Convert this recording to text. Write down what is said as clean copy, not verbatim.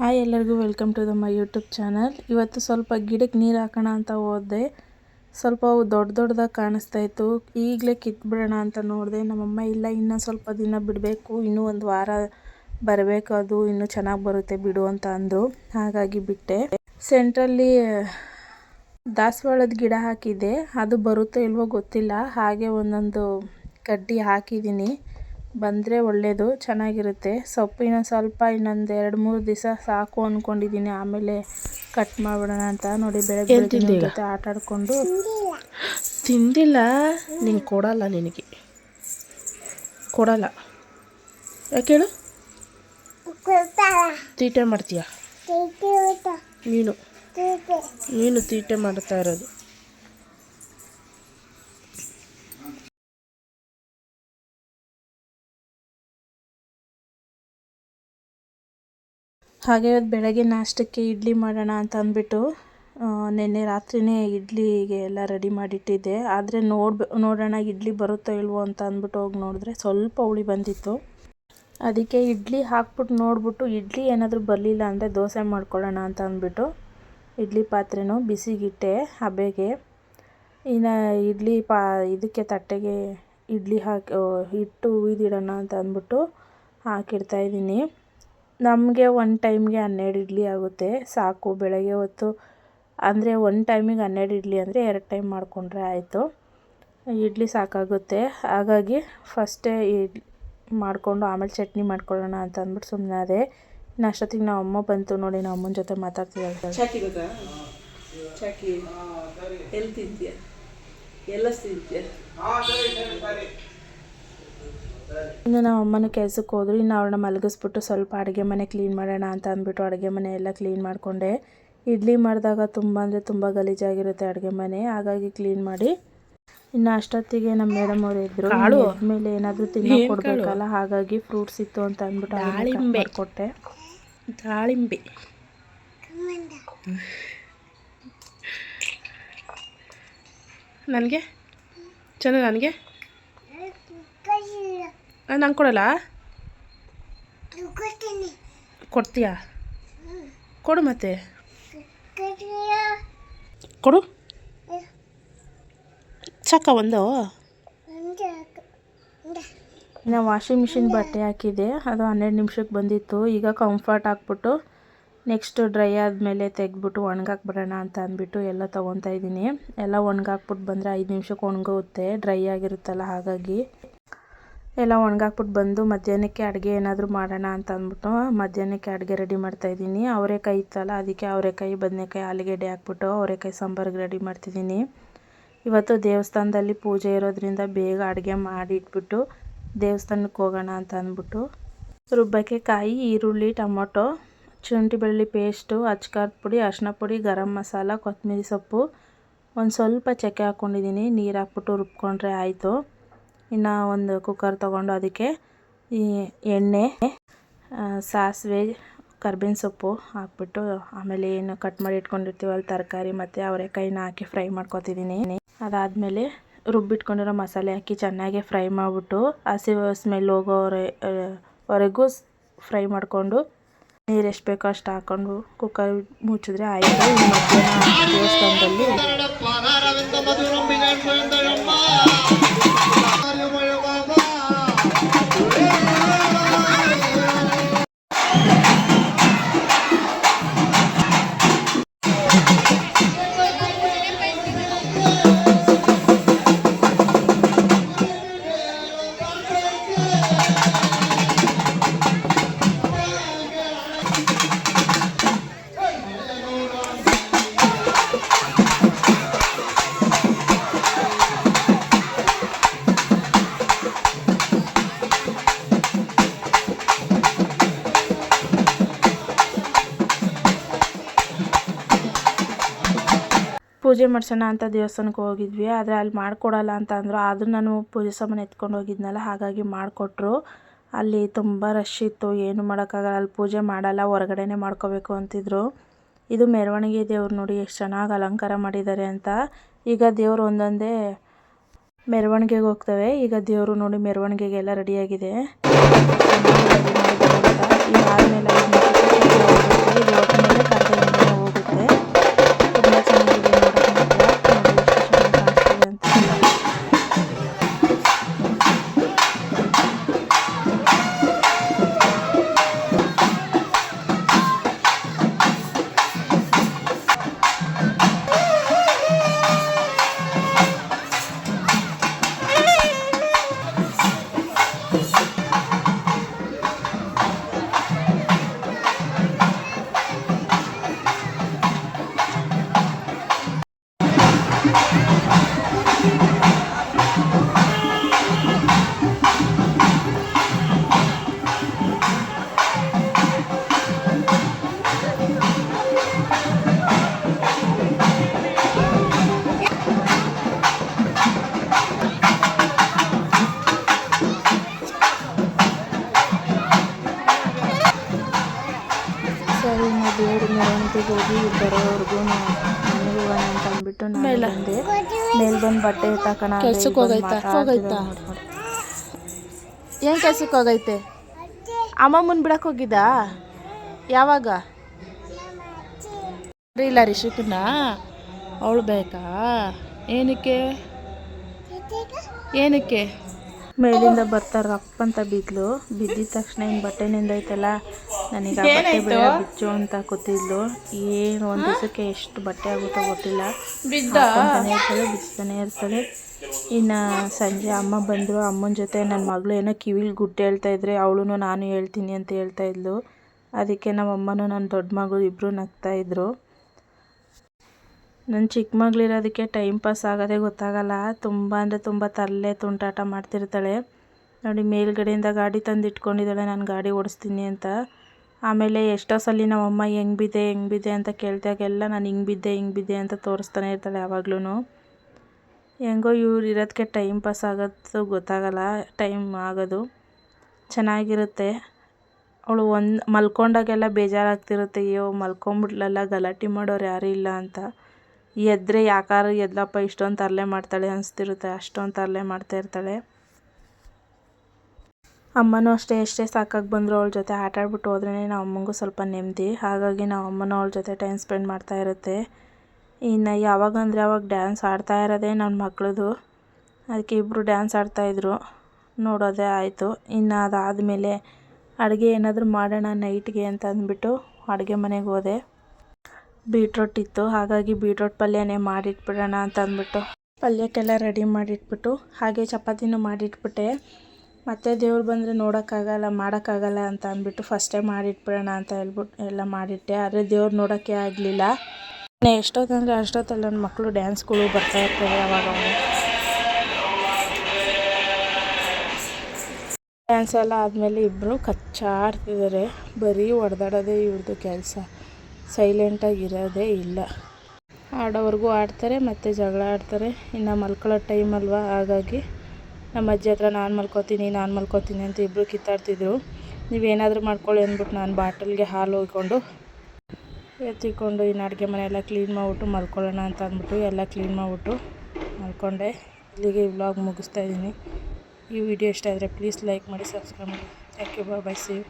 Hi ಎಲ್ಲರಿಗೂ welcome to my YouTube channel. ಇವತ್ತು ಸ್ವಲ್ಪ ಗಿಡಕ್ಕೆ ನೀರು ಹಾಕೋಣ ಅಂತ ಹೋದೆ. ಸ್ವಲ್ಪ ಅವು ದೊಡ್ಡದಾಗಿ ಕಾಣಿಸ್ತಾ ಇತ್ತು. ಈಗಲೇ ಕಿತ್ಬಿಡೋಣ ಅಂತ ನೋಡಿದೆ. ನಮ್ಮಮ್ಮ ಇಲ್ಲ, ಇನ್ನೂ ಸ್ವಲ್ಪ ದಿನ ಬಿಡಬೇಕು, ಇನ್ನೂ ಒಂದು ವಾರ ಬರಬೇಕು, ಅದು ಇನ್ನೂ ಚೆನ್ನಾಗಿ ಬರುತ್ತೆ ಬಿಡು ಅಂತ ಅಂದರು. ಹಾಗಾಗಿ ಬಿಟ್ಟೆ. ಸೆಂಟ್ರಲ್ಲಿ ದಾಸವಾಳದ ಗಿಡ ಹಾಕಿದ್ದೆ, ಅದು ಬರುತ್ತೋ ಇಲ್ವೋ ಗೊತ್ತಿಲ್ಲ. ಹಾಗೆ ಒಂದೊಂದು ಕಡ್ಡಿ ಹಾಕಿದ್ದೀನಿ, ಬಂದರೆ ಒಳ್ಳೆಯದು, ಚೆನ್ನಾಗಿರುತ್ತೆ. ಸೊಪ್ಪು ಇನ್ನೊಂದು 2-3 ದಿವಸ ಸಾಕು ಅಂದ್ಕೊಂಡಿದ್ದೀನಿ, ಆಮೇಲೆ ಕಟ್ ಮಾಡಿಬಿಡೋಣ ಅಂತ. ನೋಡಿ ಬೆಳಗ್ಗೆ ಜೊತೆ ಆಟ ಆಡಿಕೊಂಡು ತಿಂದಿಲ್ಲ. ನಿಂಗೆ ಕೊಡಲ್ಲ, ನಿನಗೆ ಕೊಡಲ್ಲ. ಯಾಕೆ ಹೇಳು? ತೀಟೆ ಮಾಡ್ತೀಯ ನೀನು ತೀಟೆ ಮಾಡ್ತಾ ಇರೋದು. ಹಾಗೆ ಇವತ್ತು ಬೆಳಗ್ಗೆ ನಾಷ್ಟಕ್ಕೆ ಇಡ್ಲಿ ಮಾಡೋಣ ಅಂತ ಅಂದ್ಬಿಟ್ಟು ನಿನ್ನೆ ರಾತ್ರಿಯೇ ಇಡ್ಲಿಗೆ ಎಲ್ಲ ರೆಡಿ ಮಾಡಿಟ್ಟಿದ್ದೆ. ಆದರೆ ನೋಡೋಣ ಇಡ್ಲಿ ಬರುತ್ತೋ ಇಲ್ವೋ ಅಂತ ಅಂದ್ಬಿಟ್ಟು ಹೋಗಿ ನೋಡಿದ್ರೆ ಸ್ವಲ್ಪ ಹುಳಿ ಬಂದಿತ್ತು. ಅದಕ್ಕೆ ಇಡ್ಲಿ ಹಾಕ್ಬಿಟ್ಟು ನೋಡಿಬಿಟ್ಟು ಇಡ್ಲಿ ಏನಾದರೂ ಬರಲಿಲ್ಲ ಅಂದರೆ ದೋಸೆ ಮಾಡ್ಕೊಳ್ಳೋಣ ಅಂತ ಅಂದ್ಬಿಟ್ಟು ಇಡ್ಲಿ ಪಾತ್ರೆನೂ ಬಿಸಿಗಿಟ್ಟೆ ಹಬೆಗೆ. ಇನ್ನು ಇದಕ್ಕೆ ತಟ್ಟೆಗೆ ಇಡ್ಲಿ ಹಿಟ್ಟು ಹುಯ್ದಿಡೋಣ ಅಂತ ಅಂದ್ಬಿಟ್ಟು ಹಾಕಿಡ್ತಾಯಿದ್ದೀನಿ. ನಮಗೆ ಒಂದು ಟೈಮ್ಗೆ 12 ಇಡ್ಲಿ ಆಗುತ್ತೆ, ಸಾಕು. ಬೆಳಗ್ಗೆ ಹೊತ್ತು ಅಂದರೆ ಒಂದು ಟೈಮಿಗೆ 12 ಇಡ್ಲಿ ಅಂದರೆ 2 ಟೈಮ್ ಮಾಡಿಕೊಂಡ್ರೆ ಆಯಿತು. ಇಡ್ಲಿ ಸಾಕಾಗುತ್ತೆ. ಹಾಗಾಗಿ ಫಸ್ಟೇ ಮಾಡಿಕೊಂಡು ಆಮೇಲೆ ಚಟ್ನಿ ಮಾಡ್ಕೊಳ್ಳೋಣ ಅಂತ ಅಂದ್ಬಿಟ್ಟು ಸುಮ್ಮನೆ ಅದೇ. ಇನ್ನು ಅಷ್ಟೊತ್ತಿಗೆ ನಾವು ಅಮ್ಮ ಬಂತು. ನೋಡಿ, ನಾವು ಅಮ್ಮನ ಜೊತೆ ಮಾತಾಡ್ತಿದ್ದೆ. ಚಾಕಿ ಬೇಕಾ? ಚಾಕಿ ಎಲ್ಲಿ ತಿಂತೀಯ? ಎಲ್ಲ ತಿಂತೀಯ? ಇನ್ನು ನಮ್ಮ ಅಮ್ಮನ ಕೆಲಸಕ್ಕೆ ಹೋದ್ರು. ಇನ್ನು ಅವ್ರನ್ನ ಮಲಗಿಸ್ಬಿಟ್ಟು ಸ್ವಲ್ಪ ಅಡುಗೆ ಮನೆ ಕ್ಲೀನ್ ಮಾಡೋಣ ಅಂತ ಅಂದ್ಬಿಟ್ಟು ಅಡುಗೆ ಮನೆ ಎಲ್ಲ ಕ್ಲೀನ್ ಮಾಡಿಕೊಂಡೆ. ಇಡ್ಲಿ ಮಾಡಿದಾಗ ತುಂಬ ಅಂದರೆ ತುಂಬ ಗಲೀಜಾಗಿರುತ್ತೆ ಅಡುಗೆ ಮನೆ, ಹಾಗಾಗಿ ಕ್ಲೀನ್ ಮಾಡಿ. ಇನ್ನು ಅಷ್ಟೊತ್ತಿಗೆ ನಮ್ಮ ಮೇಡಮ್ ಅವರು ಇದ್ದರು. ಆಮೇಲೆ ಏನಾದರೂ ತಿನ್ನೋ ಕೊಡಬೇಕಲ್ಲ, ಹಾಗಾಗಿ ಫ್ರೂಟ್ಸ್ ಇತ್ತು ಅಂತ ಅಂದ್ಬಿಟ್ಟು ದಾಳಿಂಬೆ ಕೊಟ್ಟೆ. ದಾಳಿಂಬೆ ನನಗೆ ಚೆನ್ನಾಗಿ. ನನಗೆ ನಂಗೆ ಕೊಡಲ್ಲ? ಕೊಡ್ತೀಯಾ? ಕೊಡು, ಮತ್ತೆ ಕೊಡು. ಸಾಕ ಒಂದು? ಇನ್ನು ವಾಷಿಂಗ್ ಮಿಷಿನ್ ಬಟ್ಟೆ ಹಾಕಿದೆ, ಅದು 12 ನಿಮಿಷಕ್ಕೆ ಬಂದಿತ್ತು. ಈಗ ಕಂಫರ್ಟ್ ಹಾಕ್ಬಿಟ್ಟು ನೆಕ್ಸ್ಟ್ ಡ್ರೈ ಆದಮೇಲೆ ತೆಗೆದ್ಬಿಟ್ಟು ಒಣಗಾಕ್ಬಿಡೋಣ ಅಂತ ಅಂದ್ಬಿಟ್ಟು ಎಲ್ಲ ತೊಗೊತಾ ಇದ್ದೀನಿ. ಎಲ್ಲ ಒಣಗಾಕ್ಬಿಟ್ಟು ಬಂದರೆ 5 ನಿಮಿಷಕ್ಕೆ ಒಣಗುತ್ತೆ, ಡ್ರೈ ಆಗಿರುತ್ತಲ್ಲ. ಹಾಗಾಗಿ ಎಲ್ಲ ಒಣಗಾಕ್ಬಿಟ್ಟು ಬಂದು ಮಧ್ಯಾಹ್ನಕ್ಕೆ ಅಡುಗೆ ಏನಾದರೂ ಮಾಡೋಣ ಅಂತ ಅಂದ್ಬಿಟ್ಟು ಮಧ್ಯಾಹ್ನಕ್ಕೆ ಅಡುಗೆ ರೆಡಿ ಮಾಡ್ತಾಯಿದ್ದೀನಿ. ಅವರೆಕಾಯಿ ಇತ್ತಲ್ಲ, ಅದಕ್ಕೆ ಅವರೆಕಾಯಿ, ಬದನೆಕಾಯಿ, ಆಲೂಗೆಡ್ಡೆ ಹಾಕ್ಬಿಟ್ಟು ಅವರೆಕಾಯಿ ಸಾಂಬಾರಿಗೆ ರೆಡಿ ಮಾಡ್ತಿದ್ದೀನಿ. ಇವತ್ತು ದೇವಸ್ಥಾನದಲ್ಲಿ ಪೂಜೆ ಇರೋದ್ರಿಂದ ಬೇಗ ಅಡುಗೆ ಮಾಡಿಟ್ಬಿಟ್ಟು ದೇವಸ್ಥಾನಕ್ಕೆ ಹೋಗೋಣ ಅಂತ ಅಂದ್ಬಿಟ್ಟು ರುಬ್ಬಕ್ಕೆ ಕಾಯಿ, ಈರುಳ್ಳಿ, ಟೊಮೊಟೊ, ಶುಂಠಿ ಬೆಳ್ಳುಳ್ಳಿ ಪೇಸ್ಟು, ಅಚ್ಕಾರದ ಪುಡಿ, ಅರಿಶಿನ ಪುಡಿ, ಗರಂ ಮಸಾಲ, ಕೊತ್ತಂಬರಿ ಸೊಪ್ಪು, ಒಂದು ಸ್ವಲ್ಪ ಚಕ್ಕೆ ಹಾಕ್ಕೊಂಡಿದ್ದೀನಿ. ನೀರು ಹಾಕ್ಬಿಟ್ಟು ರುಬ್ಕೊಂಡ್ರೆ ಆಯಿತು. ಇನ್ನು ಒಂದು ಕುಕ್ಕರ್ ತೊಗೊಂಡು ಅದಕ್ಕೆ ಈ ಎಣ್ಣೆ, ಸಾಸಿವೆ, ಕರ್ಬೇವಿನ ಸೊಪ್ಪು ಹಾಕ್ಬಿಟ್ಟು ಆಮೇಲೆ ಏನು ಕಟ್ ಮಾಡಿ ಇಟ್ಕೊಂಡಿರ್ತೀವಲ್ಲ ತರಕಾರಿ ಮತ್ತು ಅವರೆಕಾಯಿನ ಹಾಕಿ ಫ್ರೈ ಮಾಡ್ಕೊತಿದ್ದೀನಿ. ಅದಾದಮೇಲೆ ರುಬ್ಬಿಟ್ಕೊಂಡಿರೋ ಮಸಾಲೆ ಹಾಕಿ ಚೆನ್ನಾಗಿ ಫ್ರೈ ಮಾಡಿಬಿಟ್ಟು ಹಸಿ ಸ್ಮೆಲ್ ಹೋಗೋವರೆಗೂ ಫ್ರೈ ಮಾಡಿಕೊಂಡು ನೀರು ಎಷ್ಟು ಬೇಕೋ ಅಷ್ಟು ಹಾಕ್ಕೊಂಡು ಕುಕ್ಕರ್ ಮುಚ್ಚಿದ್ರೆ ಆಯಿತು. ಈ ಮಧ್ಯಾಹ್ನ ದೇವಸ್ಥಾನದಲ್ಲಿ ಪೂಜೆ ಮಾಡಿಸೋಣ ಅಂತ ದೇವಸ್ಥಾನಕ್ಕೆ ಹೋಗಿದ್ವಿ. ಆದರೆ ಅಲ್ಲಿ ಮಾಡಿಕೊಡಲ್ಲ ಅಂತ ಅಂದರು. ಆದರೂ ನಾನು ಪೂಜೆ ಸಾಮಾನು ಎತ್ಕೊಂಡು ಹೋಗಿದ್ನಲ್ಲ, ಹಾಗಾಗಿ ಮಾಡಿಕೊಟ್ರು. ಅಲ್ಲಿ ತುಂಬ ರಶ್ ಇತ್ತು, ಏನು ಮಾಡೋಕ್ಕಾಗಲ್ಲ. ಅಲ್ಲಿ ಪೂಜೆ ಮಾಡಲ್ಲ, ಹೊರಗಡೆನೇ ಮಾಡ್ಕೋಬೇಕು ಅಂತಿದ್ರು. ಇದು ಮೆರವಣಿಗೆ ದೇವ್ರು ನೋಡಿ ಎಷ್ಟು ಚೆನ್ನಾಗಿ ಅಲಂಕಾರ ಮಾಡಿದ್ದಾರೆ ಅಂತ. ಈಗ ದೇವರು ಒಂದೊಂದೇ ಮೆರವಣಿಗೆಗೆ ಹೋಗ್ತವೆ. ಈಗ ದೇವರು ನೋಡಿ ಮೆರವಣಿಗೆಗೆಲ್ಲ ರೆಡಿಯಾಗಿದೆ. ಇದಾದಮೇಲೆ ಸರಿ ಇನ್ನು ದೇವ್ರ ಮೆರವಣಿಗೆಗೆ ಹೋಗಿ ಬರೋವರೆಗೂ ಮನೆಗೆ ಹೋಗೋಣ ಅಂತ ಅಂದ್ಬಿಟ್ಟು ನಾನು ಬಂದೆ. ಮೇಲೆ ಬಂದು ಬಟ್ಟೆ ತಕೋಣ ಕೆಲ್ಸಕ್ಕೆ ಹೋಗೈತಾ ಏನು ಕೆಲ್ಸಕ್ಕೆ ಹೋಗೈತೆ? ಅಮ್ಮಮ್ಮನ ಬಿಡಕ್ಕೆ ಹೋಗಿದ್ದಾ? ಯಾವಾಗ? ಇಲ್ಲ ರಿಷಿಕನ್ನ ಅವಳು ಬೇಕಾ? ಏನಕ್ಕೆ ಮೇಲಿಂದ ಬರ್ತಾರೆ ಅಪ್ಪಂತ ಬಿದ್ಲು. ಬಿದ್ದಿದ ತಕ್ಷಣ ಇನ್ನು ಬಟ್ಟೆ ನೆಂದೈತಲ್ಲ, ನನಗೆ ಆ ಬಟ್ಟೆ ಬೇಡ ಬಿಚ್ಚು ಅಂತ ಕೂತಿದ್ಲು. ಏನು ಒಂದು ದಿವಸಕ್ಕೆ ಎಷ್ಟು ಬಟ್ಟೆ ಆಗುತ್ತೋ ಗೊತ್ತಿಲ್ಲ, ಹಾಕ್ಕೊಂತಾನೆ ಇರ್ತಾಳೆ, ಬಿಚ್ತಾನೆ ಇರ್ತಾಳೆ. ಇನ್ನು ಸಂಜೆ ಅಮ್ಮ ಬಂದರು. ಅಮ್ಮನ ಜೊತೆ ನನ್ನ ಮಗಳು ಏನೋ ಕಿವಿಲಿ ಗುಟ್ಟು ಹೇಳ್ತಾ ಇದ್ರೆ ಅವಳು ನಾನು ಹೇಳ್ತೀನಿ ಅಂತ ಹೇಳ್ತಾ ಇದ್ಲು. ಅದಕ್ಕೆ ನಮ್ಮ ಅಮ್ಮನೂ ನನ್ನ ದೊಡ್ಡ ಮಗಳು ಇಬ್ಬರು ನಗ್ತಾಯಿದ್ರು. ನನ್ನ ಚಿಕ್ಕ ಮಗಳಿರೋದಕ್ಕೆ ಟೈಮ್ ಪಾಸ್ ಆಗೋದೇ ಗೊತ್ತಾಗಲ್ಲ. ತುಂಬ ಅಂದರೆ ತುಂಬ ತರಲೆ ತುಂಟಾಟ ಮಾಡ್ತಿರ್ತಾಳೆ. ನೋಡಿ ಮೇಲ್ಗಡೆಯಿಂದ ಗಾಡಿ ತಂದು ಇಟ್ಕೊಂಡಿದ್ದಾಳೆ ನಾನು ಗಾಡಿ ಓಡಿಸ್ತೀನಿ ಅಂತ. ಆಮೇಲೆ ಎಷ್ಟೋ ಸಲ ನಮ್ಮಮ್ಮ ಹೆಂಗೆ ಬಿದ್ದೆ ಅಂತ ಕೇಳ್ದಾಗೆಲ್ಲ ನಾನು ಹಿಂಗೆ ಬಿದ್ದೆ ಅಂತ ತೋರಿಸ್ತಾನೆ ಇರ್ತಾಳೆ ಯಾವಾಗ್ಲೂ. ಹೆಂಗೋ ಇವ್ರು ಇರೋದಕ್ಕೆ ಟೈಮ್ ಪಾಸ್ ಆಗೋದು ಗೊತ್ತಾಗಲ್ಲ, ಟೈಮ್ ಆಗೋದು ಚೆನ್ನಾಗಿರುತ್ತೆ. ಅವಳು ಮಲ್ಕೊಂಡಾಗೆಲ್ಲ ಬೇಜಾರಾಗ್ತಿರುತ್ತೆ, ಅಯ್ಯೋ ಮಲ್ಕೊಂಬಿಡ್ಲಲ್ಲ, ಗಲಾಟೆ ಮಾಡೋರು ಯಾರೂ ಇಲ್ಲ ಅಂತ. ಎದ್ದರೆ ಯಾಕಾರು ಎದ್ಲಪ್ಪ ಇಷ್ಟೊಂದು ತರಲೆ ಮಾಡ್ತಾಳೆ ಅನಿಸ್ತಿರುತ್ತೆ, ಅಷ್ಟೊಂದು ತರಲೆ ಮಾಡ್ತಾಯಿರ್ತಾಳೆ. ಅಮ್ಮನೂ ಅಷ್ಟೇ, ಎಷ್ಟೇ ಸಾಕಾಗಿ ಬಂದರೂ ಅವಳ ಜೊತೆ ಆಟ ಆಡ್ಬಿಟ್ಟು ಹೋದ್ರೇ ನಾವು ಅಮ್ಮಂಗೂ ಸ್ವಲ್ಪ ನೆಮ್ಮದಿ. ಹಾಗಾಗಿ ನಾವು ಅಮ್ಮನೂ ಅವಳ ಜೊತೆ ಟೈಮ್ ಸ್ಪೆಂಡ್ ಮಾಡ್ತಾ ಇರುತ್ತೆ. ಇನ್ನು ಯಾವಾಗಂದರೆ ಅವಾಗ ಡ್ಯಾನ್ಸ್ ಆಡ್ತಾ ಇರೋದೇ ನನ್ನ ಮಗಳದು. ಅದಕ್ಕೆ ಇಬ್ಬರು ಡ್ಯಾನ್ಸ್ ಆಡ್ತಾಯಿದ್ರು, ನೋಡೋದೇ ಆಯಿತು. ಇನ್ನು ಅದಾದಮೇಲೆ ಅಡುಗೆ ಏನಾದರೂ ಮಾಡೋಣ ನೈಟ್ಗೆ ಅಂತ ಅಂದ್ಬಿಟ್ಟು ಅಡುಗೆ ಮನೆಗೆ ಹೋದೆ. ಬೀಟ್ರೋಟ್ ಇತ್ತು, ಹಾಗಾಗಿ ಬೀಟ್ರೋಟ್ ಪಲ್ಯನೇ ಮಾಡಿಟ್ಬಿಡೋಣ ಅಂತ ಅಂದ್ಬಿಟ್ಟು ಪಲ್ಯಕ್ಕೆಲ್ಲ ರೆಡಿ ಮಾಡಿಟ್ಬಿಟ್ಟು ಹಾಗೆ ಚಪಾತಿನೂ ಮಾಡಿಟ್ಬಿಟ್ಟೆ. ಮತ್ತೆ ದೇವ್ರು ಬಂದರೆ ಮಾಡೋಕ್ಕಾಗಲ್ಲ ಅಂತ ಅಂದ್ಬಿಟ್ಟು ಫಸ್ಟೇ ಮಾಡಿಟ್ಬಿಡೋಣ ಅಂತ ಹೇಳ್ಬಿಟ್ಟು ಎಲ್ಲ ಮಾಡಿಟ್ಟೆ. ಆದರೆ ದೇವ್ರು ನೋಡೋಕ್ಕೆ ಆಗಲಿಲ್ಲ. ಎಷ್ಟೊತ್ತಂದರೆ ಅಷ್ಟೊತ್ತಲ್ಲಿ ನನ್ನ ಮಕ್ಕಳು ಡ್ಯಾನ್ಸ್ಗಳು ಬರ್ತಾ ಇರ್ತವೆ. ಅವಾಗ ಡ್ಯಾನ್ಸ್ ಎಲ್ಲ ಆದಮೇಲೆ ಇಬ್ಬರು ಕಚ್ಚಾಡ್ತಿದ್ದಾರೆ. ಬರೀ ಹೊಡೆದಾಡೋದೇ ಇವ್ರದ್ದು ಕೆಲಸ, ಸೈಲೆಂಟಾಗಿರೋದೇ ಇಲ್ಲ. ಆಡೋವರೆಗೂ ಆಡ್ತಾರೆ, ಮತ್ತು ಜಗಳ ಆಡ್ತಾರೆ. ಇನ್ನು ಮಲ್ಕೊಳ್ಳೋ ಟೈಮ್ ಅಲ್ವಾ, ಹಾಗಾಗಿ ನಮ್ಮ ಅಜ್ಜಿ ಹತ್ರ ನಾನು ಮಲ್ಕೋತೀನಿ ಅಂತ ಇಬ್ಬರು ಕಿತ್ತಾಡ್ತಿದ್ರು. ನೀವೇನಾದರೂ ಮಾಡ್ಕೊಳ್ಳಿ ಅಂದ್ಬಿಟ್ಟು ನಾನು ಬಾಟಲ್ಗೆ ಹಾಲು ಹೋಯ್ಕೊಂಡು ಎತ್ತಿಕೊಂಡು ಇನ್ನು ಅಡುಗೆ ಮನೆಯೆಲ್ಲ ಕ್ಲೀನ್ ಮಾಡಿಬಿಟ್ಟು ಮಲ್ಕೊಳ್ಳೋಣ ಅಂತ ಅಂದ್ಬಿಟ್ಟು ಎಲ್ಲ ಕ್ಲೀನ್ ಮಾಡಿಬಿಟ್ಟು ಮಲ್ಕೊಂಡೆ. ಇಲ್ಲಿಗೆ ಈ ವ್ಲಾಗ್ ಮುಗಿಸ್ತಾ ಇದ್ದೀನಿ. ಈ ವಿಡಿಯೋ ಇಷ್ಟ ಆದರೆ ಪ್ಲೀಸ್ ಲೈಕ್ ಮಾಡಿ, ಸಬ್ಸ್ಕ್ರೈಬ್ ಮಾಡಿ. Thank you, bye, see you.